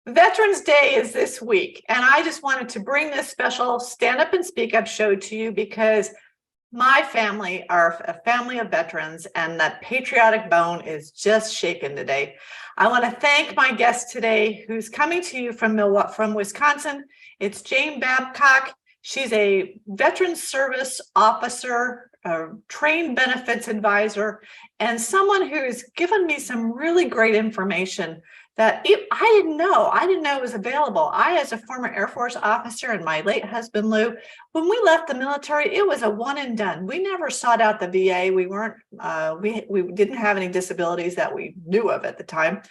Veterans Day is this week, and I just wanted to bring this special Stand Up and Speak Up show to you because my family are a family of veterans, and that patriotic bone is just shaken today. I want to thank my guest today, who's coming to you from Wisconsin. It's Jane Babcock. She's a veteran service officer, a trained benefits advisor, and someone who's given me some really great information that I didn't know it was available. I, as a former Air Force officer, and my late husband, Lou, when we left the military, it was a one and done. We never sought out the VA. We weren't, we didn't have any disabilities that we knew of at the time,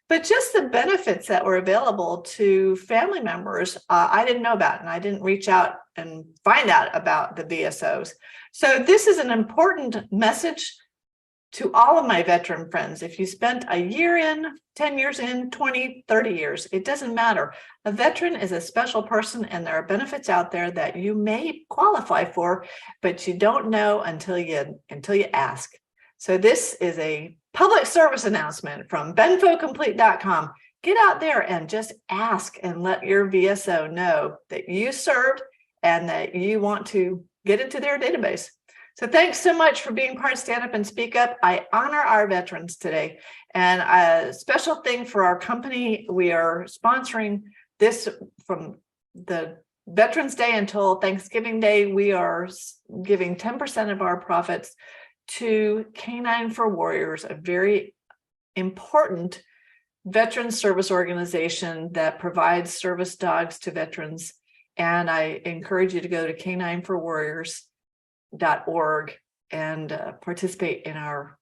but just the benefits that were available to family members, I didn't know about, and I didn't reach out and find out about the VSOs. So this is an important message to all of my veteran friends. If you spent a year in, 10 years in, 20, 30 years, it doesn't matter. A veteran is a special person, and there are benefits out there that you may qualify for, but you don't know until you ask. So this is a public service announcement from Benfocomplete.com. Get out there and just ask and let your VSO know that you served and that you want to get into their database. So thanks so much for being part of Stand Up and Speak Up. I honor our veterans today. And a special thing for our company, we are sponsoring this from the Veterans Day until Thanksgiving Day. We are giving 10% of our profits to Canine for Warriors, a very important veteran service organization that provides service dogs to veterans. And I encourage you to go to canineforwarriors.org and participate in our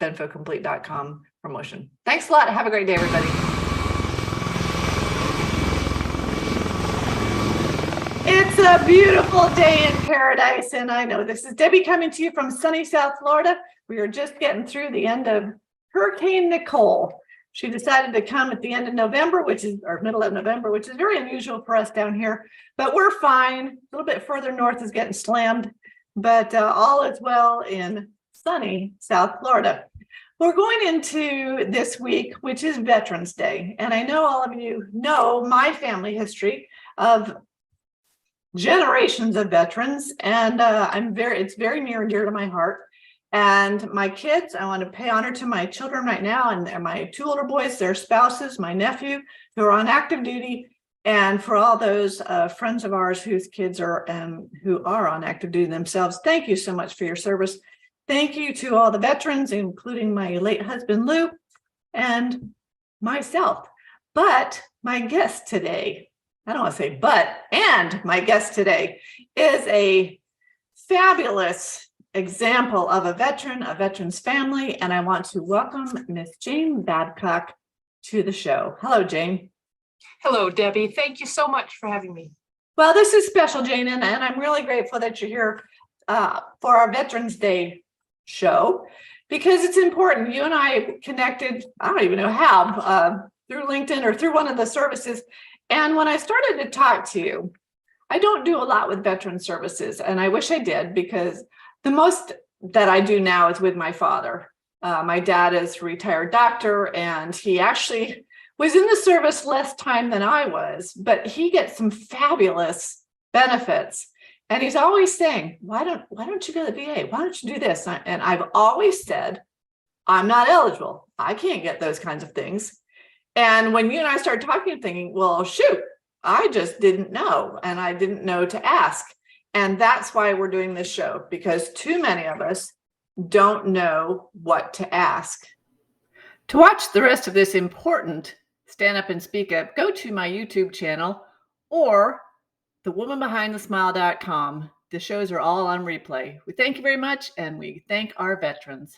Benfocomplete.com promotion. Thanks a lot. Have a great day, everybody. It's a beautiful day in paradise, and I know this is Debbie coming to you from sunny South Florida. We are just getting through the end of Hurricane Nicole. She decided to come at the end of November, or middle of November, which is very unusual for us down here, but we're fine. A little bit further north is getting slammed, but all is well in sunny South Florida. We're going into this week, which is Veterans Day, and I know all of you know my family history of generations of veterans, and it's very near and dear to my heart. And my kids, I want to pay honor to my children right now, and my two older boys, their spouses, my nephew, who are on active duty, and for all those friends of ours whose kids are who are on active duty themselves. Thank you so much for your service. Thank you to all the veterans, including my late husband, Lou, and myself. But my guest today, I don't want to say but, and my guest today is a fabulous example of a veteran's family, and I want to welcome Miss Jane Babcock to the show. Hello, Jane. Hello, Debbie. Thank you so much for having me. Well, this is special, Jane, and I'm really grateful that you're here for our Veterans Day show, because it's important. You and I connected, I don't even know how, through LinkedIn or through one of the services. And when I started to talk to you, I don't do a lot with veteran services, and I wish I did, because the most that I do now is with my father. My dad is a retired doctor, and he actually was in the service less time than I was, but he gets some fabulous benefits. And he's always saying, why don't you go to the VA? Why don't you do this? And I've always said, I'm not eligible. I can't get those kinds of things. And when you and I started talking, I'm thinking, well, shoot, I just didn't know, and I didn't know to ask. And that's why we're doing this show, because too many of us don't know what to ask. To watch the rest of this important Stand Up and Speak Up, go to my YouTube channel or thewomanbehindthesmile.com. The shows are all on replay. We thank you very much, and we thank our veterans.